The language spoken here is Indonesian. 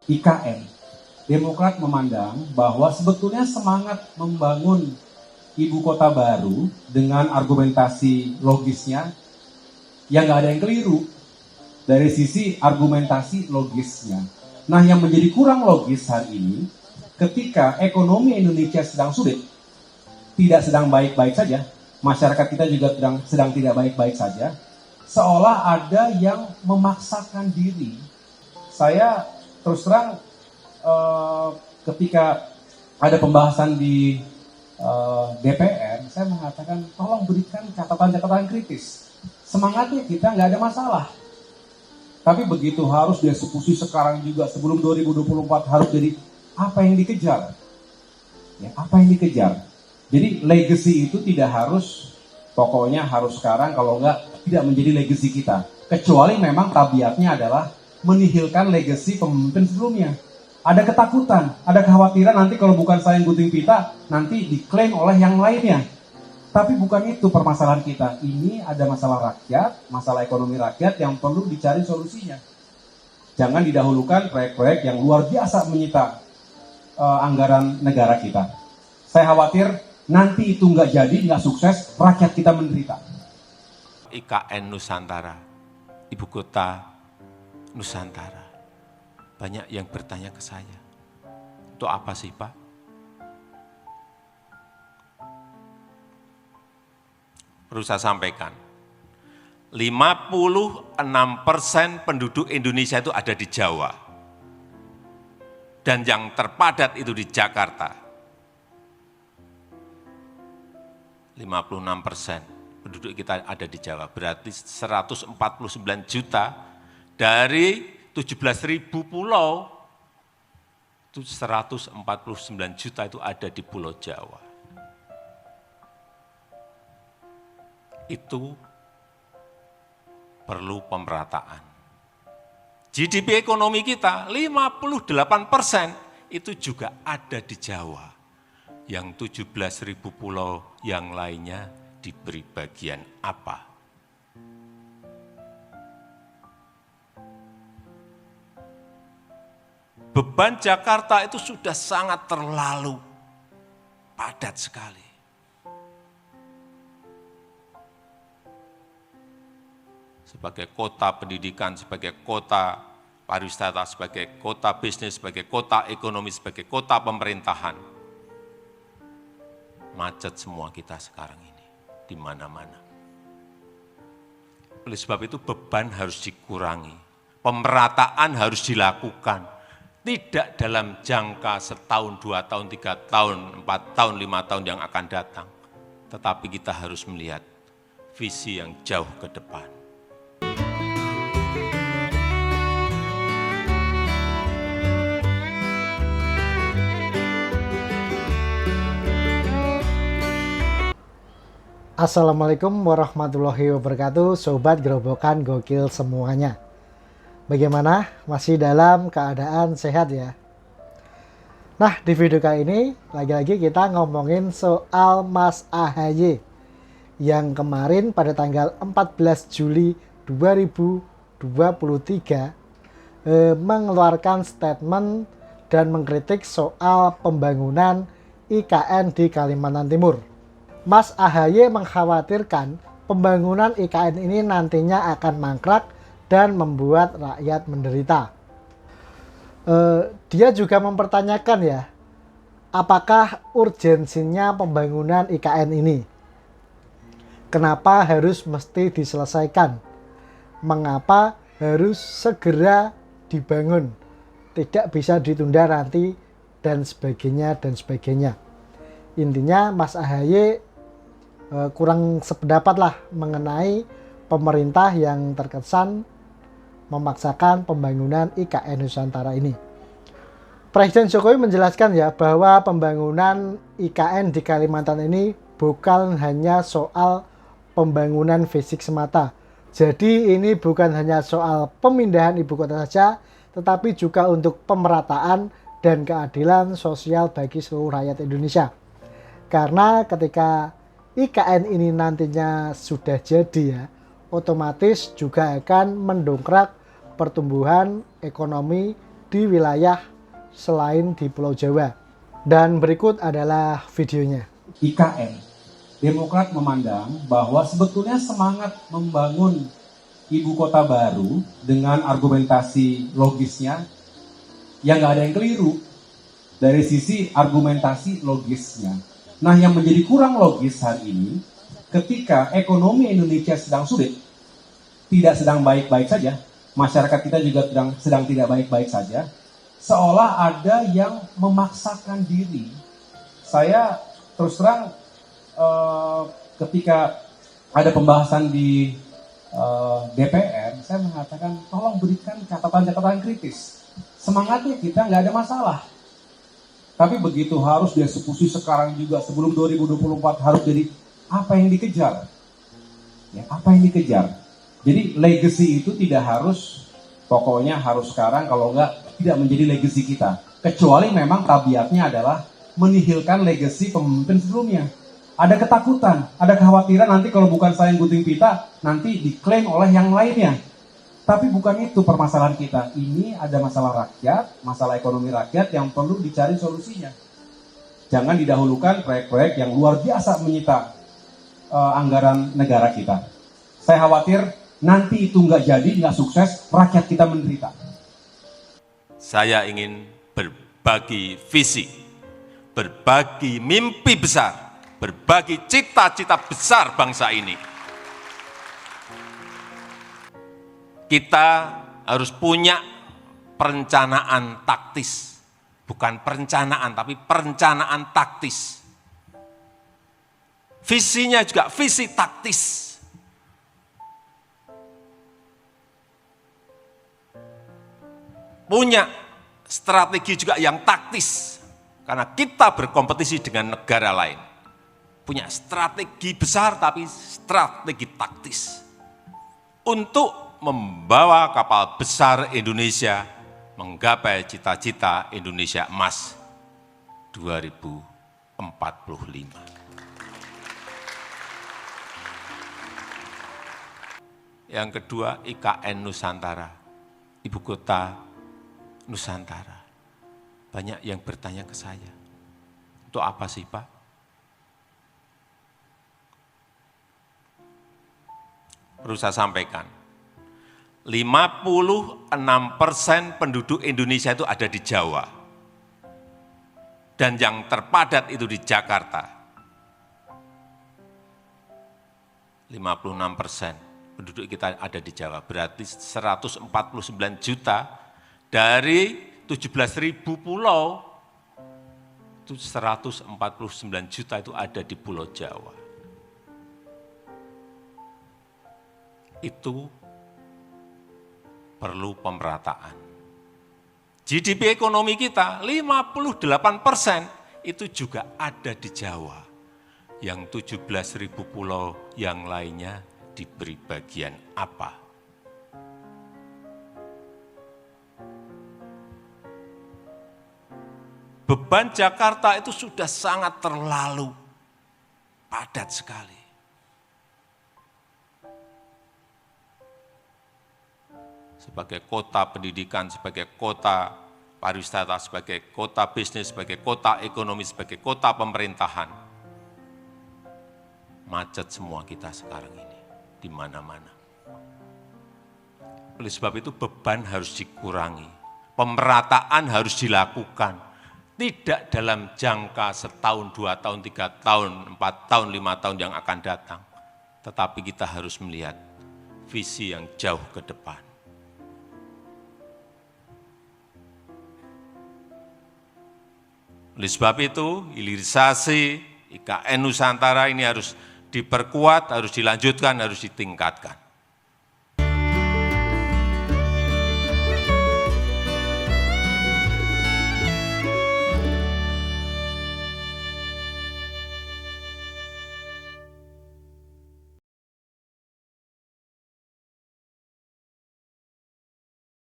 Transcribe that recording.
IKN. Demokrat memandang bahwa sebetulnya semangat membangun ibu kota baru dengan argumentasi logisnya, yang nggak ada yang keliru dari sisi argumentasi logisnya. Nah, yang menjadi kurang logis hari ini, ketika ekonomi Indonesia sedang sulit, tidak sedang baik-baik saja, masyarakat kita juga sedang tidak baik-baik saja, seolah ada yang memaksakan diri. Saya terus terang ketika ada pembahasan di DPR, saya mengatakan tolong berikan catatan-catatan kritis. Semangatnya kita nggak ada masalah. Tapi begitu harus dieksekusi sekarang juga sebelum 2024 harus jadi apa yang dikejar? Ya, apa yang dikejar? Jadi legacy itu tidak harus pokoknya harus sekarang, kalau nggak tidak menjadi legacy kita. Kecuali memang tabiatnya adalah menihilkan legacy pemimpin sebelumnya. Ada ketakutan, ada kekhawatiran nanti kalau bukan saya yang gunting pita, nanti diklaim oleh yang lainnya. Tapi bukan itu permasalahan kita. Ini ada masalah rakyat, masalah ekonomi rakyat yang perlu dicari solusinya. Jangan didahulukan proyek-proyek yang luar biasa menyita anggaran negara kita. Saya khawatir nanti itu nggak jadi, nggak sukses, rakyat kita menderita. IKN Nusantara, ibu kota Nusantara. Banyak yang bertanya ke saya, untuk apa sih Pak? Perlu saya sampaikan, 56% penduduk Indonesia itu ada di Jawa. Dan yang terpadat itu di Jakarta. 56% penduduk kita ada di Jawa, berarti 149 juta dari 17.000 pulau, itu 149 juta itu ada di Pulau Jawa. Itu perlu pemerataan. GDP ekonomi kita 58% itu juga ada di Jawa. Yang 17.000 pulau yang lainnya diberi bagian apa? Beban Jakarta itu sudah sangat terlalu padat sekali. Sebagai kota pendidikan, sebagai kota pariwisata, sebagai kota bisnis, sebagai kota ekonomi, sebagai kota pemerintahan. Macet semua kita sekarang ini, di mana-mana. Oleh sebab itu beban harus dikurangi, pemerataan harus dilakukan. Tidak dalam jangka setahun, 2 tahun, 3 tahun, 4 tahun, 5 tahun yang akan datang. Tetapi kita harus melihat visi yang jauh ke depan. Assalamualaikum warahmatullahi wabarakatuh, Sobat Gerobokan Gokil semuanya. Bagaimana? Masih dalam keadaan sehat ya? Nah, di video kali ini lagi-lagi kita ngomongin soal Mas AHY yang kemarin pada tanggal 14 Juli 2023 mengeluarkan statement dan mengkritik soal pembangunan IKN di Kalimantan Timur. Mas AHY mengkhawatirkan pembangunan IKN ini nantinya akan mangkrak dan membuat rakyat menderita. Dia juga mempertanyakan ya, apakah urgensinya pembangunan IKN ini? Kenapa harus mesti diselesaikan? Mengapa harus segera dibangun? Tidak bisa ditunda nanti dan sebagainya dan sebagainya. Intinya Mas AHY kurang sependapat lah mengenai pemerintah yang terkesan memaksakan pembangunan IKN Nusantara ini. Presiden Jokowi menjelaskan ya bahwa pembangunan IKN di Kalimantan ini bukan hanya soal pembangunan fisik semata. Jadi ini bukan hanya soal pemindahan ibu kota saja, tetapi juga untuk pemerataan dan keadilan sosial bagi seluruh rakyat Indonesia. Karena ketika IKN ini nantinya sudah jadi ya, otomatis juga akan mendongkrak pertumbuhan ekonomi di wilayah selain di Pulau Jawa. Dan berikut adalah videonya. IKN, Demokrat memandang bahwa sebetulnya semangat membangun ibu kota baru dengan argumentasi logisnya, yang nggak ada yang keliru dari sisi argumentasi logisnya. Nah, yang menjadi kurang logis hari ini, ketika ekonomi Indonesia sedang sulit, tidak sedang baik-baik saja, masyarakat kita juga sedang tidak baik-baik saja, seolah ada yang memaksakan diri. Saya terus terang ketika ada pembahasan di DPR, saya mengatakan tolong berikan catatan-catatan kritis. Semangatnya kita nggak ada masalah. Tapi begitu harus dieksekusi sekarang juga sebelum 2024 harus jadi apa yang dikejar? Ya, apa yang dikejar? Jadi legacy itu tidak harus, pokoknya harus sekarang, kalau nggak tidak menjadi legacy kita. Kecuali memang tabiatnya adalah menihilkan legacy pemimpin sebelumnya. Ada ketakutan, ada kekhawatiran nanti kalau bukan saya yang gunting pita, nanti diklaim oleh yang lainnya. Tapi bukan itu permasalahan kita. Ini ada masalah rakyat, masalah ekonomi rakyat yang perlu dicari solusinya. Jangan didahulukan proyek-proyek yang luar biasa menyita anggaran negara kita. Saya khawatir nanti itu nggak jadi, nggak sukses, rakyat kita menderita. Saya ingin berbagi visi, berbagi mimpi besar, berbagi cita-cita besar bangsa ini. Kita harus punya perencanaan taktis, bukan perencanaan, tapi perencanaan taktis. Visinya juga visi taktis. Punya strategi juga yang taktis, karena kita berkompetisi dengan negara lain. Punya strategi besar tapi strategi taktis untuk membawa kapal besar Indonesia menggapai cita-cita Indonesia Emas 2045. Yang kedua, IKN Nusantara, ibu kota Nusantara. Banyak yang bertanya ke saya, untuk apa sih Pak? Perlu saya sampaikan, 56% penduduk Indonesia itu ada di Jawa. Dan yang terpadat itu di Jakarta. 56% penduduk kita ada di Jawa, berarti 149 juta dari 17.000 pulau, itu 149 juta itu ada di Pulau Jawa. Itu perlu pemerataan. GDP ekonomi kita 58% itu juga ada di Jawa. Yang 17.000 pulau yang lainnya diberi bagian apa? Beban Jakarta itu sudah sangat terlalu padat sekali. Sebagai kota pendidikan, sebagai kota pariwisata, sebagai kota bisnis, sebagai kota ekonomi, sebagai kota pemerintahan. Macet semua kita sekarang ini, di mana-mana. Oleh sebab itu beban harus dikurangi, pemerataan harus dilakukan. Tidak dalam jangka setahun, 2 tahun, 3 tahun, 4 tahun, 5 tahun yang akan datang. Tetapi kita harus melihat visi yang jauh ke depan. Oleh sebab itu, hilirisasi IKN Nusantara ini harus diperkuat, harus dilanjutkan, harus ditingkatkan.